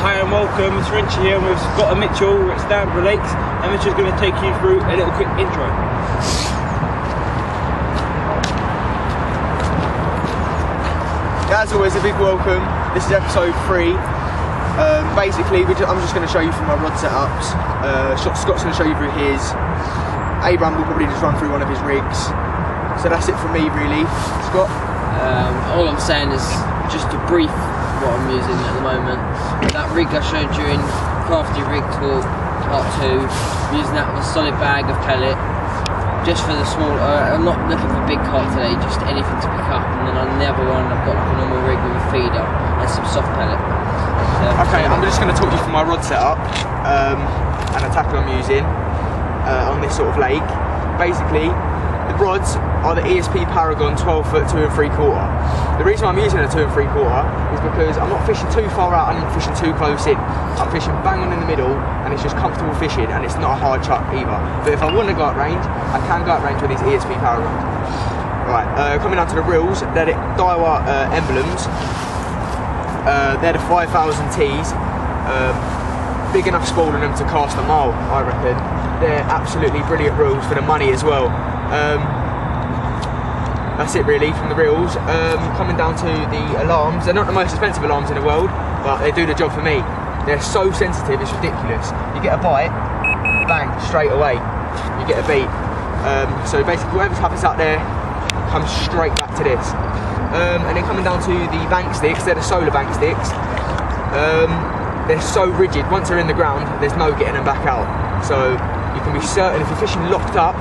Hi and welcome, it's Hertforshire here, and we've got a Mitchell. We're at Stanborough Lakes, and Mitchell's going to take you through a little quick intro. As always, a big welcome. This is episode 3. Basically, I'm just going to show you through my rod setups. Scott's going to show you through his. Abraham will probably just run through one of his rigs. So that's it for me, really. Scott? All I'm saying is just to brief what I'm using at the moment. That rig I showed you in Crafty Rig Talk Part 2, using that with a solid bag of pellet. Just for the small, I'm not looking for big carp today, just anything to pick up. And then on the other one, I've got like a normal rig with a feeder and some soft pellet. Okay, I'm just going to talk you through my rod setup and a tackle I'm using on this sort of lake. Basically, the rods are the ESP Paragon 12 foot 2 3/4. The reason I'm using a 2 3/4 is because I'm not fishing too far out and I'm not fishing too close in. I'm fishing bang on in the middle, and it's just comfortable fishing, and it's not a hard chuck either. But if I want to go at range, I can go at range with these ESP Paragons. Right, coming down to the reels, they're the Daiwa emblems. They're the 5000 Ts. Big enough spool on them to cast a mile, I reckon. They're absolutely brilliant reels for the money as well. That's it really from the reels. Coming down to the alarms, they're not the most expensive alarms in the world, but they do the job for me. They're so sensitive, it's ridiculous. You get a bite, bang, straight away, you get a beat. So basically whatever happens out there comes straight back to this. And then coming down to the bank sticks, they're the solar bank sticks. They're so rigid, once they're in the ground, there's no getting them back out. So you can be certain, if you're fishing locked up,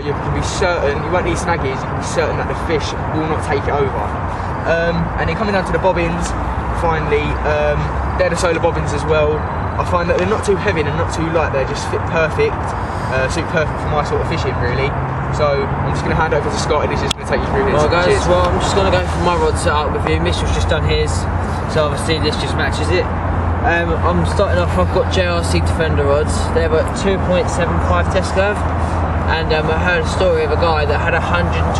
you can be certain, you won't need snaggies, you can be certain that the fish will not take it over. And then coming down to the bobbins, finally, they're the solar bobbins as well. I find that they're not too heavy and not too light, they just fit perfect, suit perfect for my sort of fishing really. So I'm just going to hand over to Scott and he's just going to take you through his. Well guys, well I'm just going to go for my rod setup with you. Mitchell's just done his, so obviously this just matches it. I'm starting off, I've got JRC Defender rods. They're at 2.75 test curve. And I heard a story of a guy that had a £125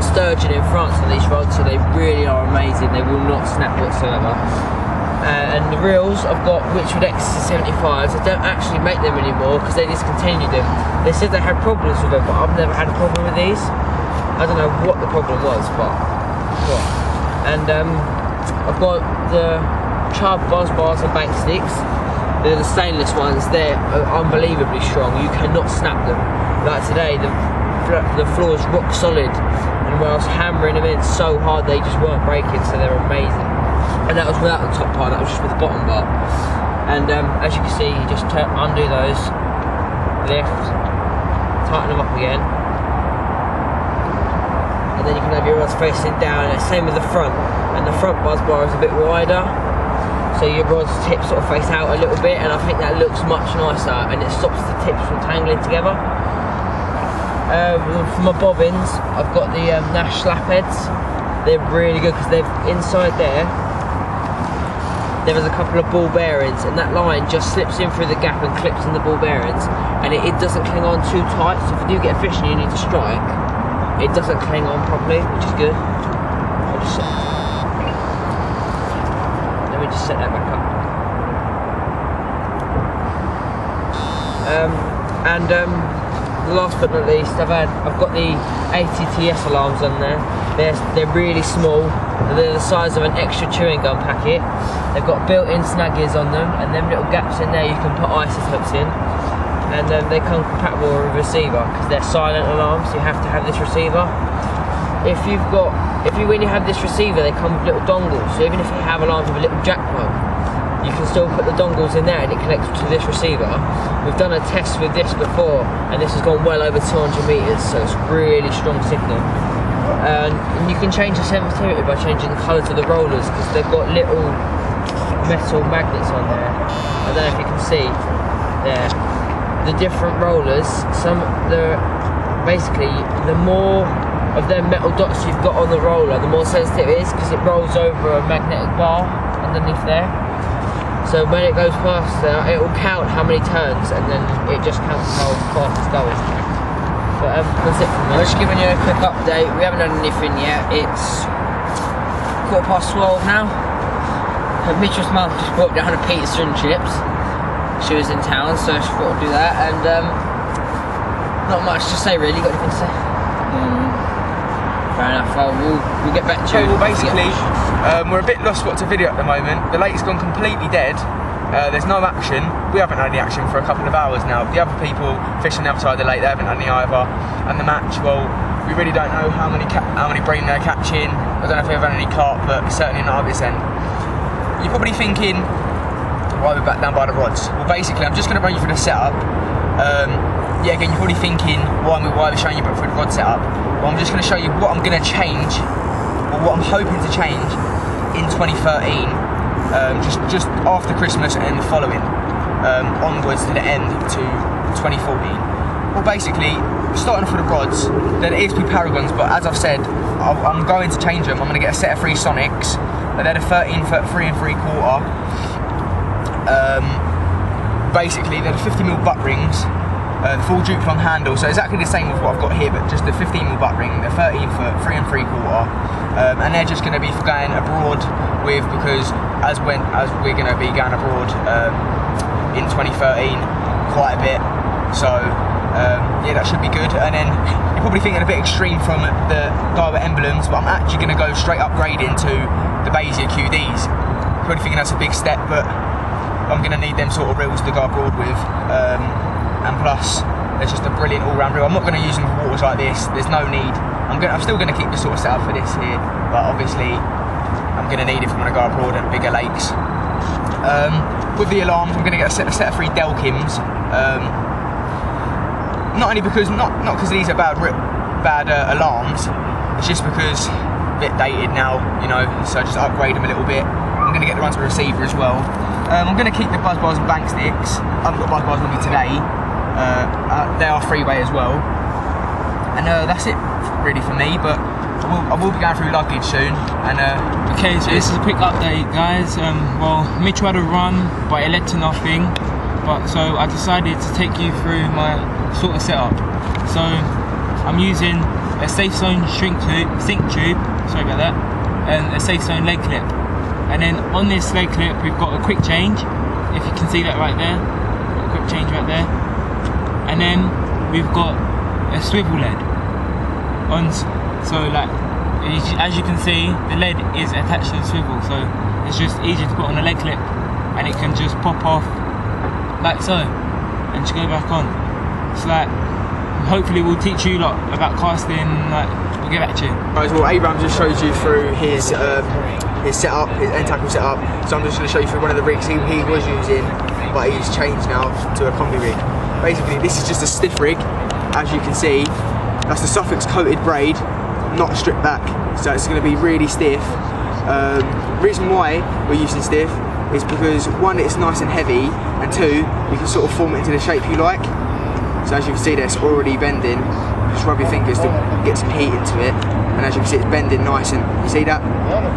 sturgeon in France on these rods, so they really are amazing. They will not snap whatsoever. And the reels I've got Witchwood XC75s. I don't actually make them anymore because they discontinued them. They said they had problems with them, but I've never had a problem with these. I don't know what the problem was, but what. And I've got the Chubb Buzz Bars and Bank Sticks. They're the stainless ones. They're unbelievably strong. You cannot snap them. Like today, the floor is rock solid, and when I was hammering them in so hard, they just weren't breaking. So they're amazing. And that was without the top part. That was just with the bottom bar. And as you can see, you just undo those, lift, tighten them up again, and then you can have your rods facing down. And same with the front. And the front buzz bar is a bit wider, so your rod's tips sort of face out a little bit, and I think that looks much nicer, and it stops the tips from tangling together. For my bobbins, I've got the Nash slap heads. They're really good because they've inside there is a couple of ball bearings, and that line just slips in through the gap and clips in the ball bearings, and it doesn't cling on too tight. So if you do get a fish and you need to strike, it doesn't cling on properly, which is good. Let me just set that back up. Last but not least, I've got the ATTS alarms on there. They're really small. They're the size of an extra chewing gum packet. They've got built-in snaggies on them, and them little gaps in there you can put isotopes in. And they come compatible with a receiver because they're silent alarms. So you have to have this receiver. When you have this receiver, they come with little dongles. So even if you have alarms with a little jack plug, you can still put the dongles in there and it connects to this receiver. We've done a test with this before, and this has gone well over 200 metres, so it's really strong signal. And you can change the sensitivity by changing the colour to the rollers, because they've got little metal magnets on there. I don't know if you can see there. The different rollers, basically the more of them metal dots you've got on the roller, the more sensitive it is, because it rolls over a magnetic bar underneath there. So when it goes past there, it will count how many turns, and then it just counts how fast it's going. But that's it from me. I'm just giving you a quick update. We haven't done anything yet. It's 12:15 now. But Mitchell's mum just brought down a pizza and chips. She was in town, so she thought I'd do that. And not much to say really. Got anything to say? Fair enough. Well, we'll get back to you. Well, basically, we're a bit lost what to video at the moment. The lake's gone completely dead. There's no action. We haven't had any action for a couple of hours now. The other people fishing the other side of the lake, they haven't had any either. And the match, well, we really don't know how many bream they're catching. I don't know if we've had any carp, but certainly not at this end. You're probably thinking, why we're back down by the rods? Well, basically, I'm just going to run you through the setup. Yeah, again, you're probably thinking, why we're showing you through the rod setup? Well, I'm just going to show you what I'm going to change, or what I'm hoping to change in 2013, just after Christmas and the following, onwards to the end to 2014. Well, basically, starting off with the rods, they're the ESP Paragons, but as I've said, I'm going to change them. I'm going to get a set of 3 Sonics. They're the 13-foot 3 3/4. Basically, they're the 50mm butt rings. The full Duplon handle, so exactly the same with what I've got here, but just the 15mm butt ring. They're 13-foot 3 3/4, and they're just going to be for going abroad with, because as we're going to be going abroad in 2013 quite a bit, so yeah, that should be good. And then you're probably thinking a bit extreme from the Daiwa emblems, but I'm actually going to go straight upgrading to the Bezier QDs. You're probably thinking that's a big step, but I'm going to need them sort of reels to go abroad with. And plus, they're just a brilliant all-round reel. I'm not going to use them for waters like this. There's no need. I'm still going to keep this sort of setup for this here, but obviously I'm going to need it if I'm going to go abroad and bigger lakes. With the alarms, I'm going to get a set of 3 Delkims. Not only because not because these are bad alarms. It's just because a bit dated now, you know. So just upgrade them a little bit. I'm going to get the ones with receiver as well. I'm going to keep the buzz bars and bank sticks. I haven't got buzz bars with me today. They are freeway as well, and that's it really for me, but I will be going through luggage soon. And okay, so this is a quick update, guys. Well, Mitchell had a run, but it led to nothing, so I decided to take you through my sort of setup. So I'm using a Safe Zone sink tube, sorry about that, and a Safe Zone leg clip. And then on this leg clip we've got a quick change, if you can see that right there, got a quick change right there. And then we've got a swivel lead on, so like as you can see, the lead is attached to the swivel, so it's just easy to put on a leg clip, and it can just pop off like so and just go back on. So like, hopefully we'll teach you a lot about casting. Like, we'll get back to you. Guys, well, Abraham just showed you through his setup, his end tackle setup, so I'm just going to show you through one of the rigs he was using, but he's changed now to a combi rig. Basically, this is just a stiff rig, as you can see. That's the Suffolk's coated braid, not stripped back, so it's going to be really stiff. The reason why we're using stiff is because, one, it's nice and heavy, and two, you can sort of form it into the shape you like. So as you can see there, it's already bending. Just rub your fingers to get some heat into it, and as you can see, it's bending nice, and you see that?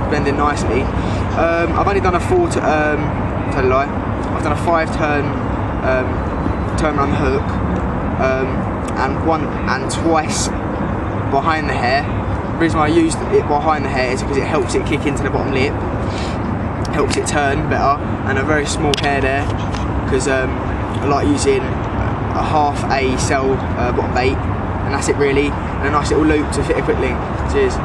Bending nicely. I've only done a tell a lie, I've done a 5-turn turn around the hook, and twice behind the hair. The reason why I used it behind the hair is because it helps it kick into the bottom lip, helps it turn better, and a very small hair there, because I like using a half A cell bottom bait, and that's it really, and a nice little loop to fit a quick link. Cheers.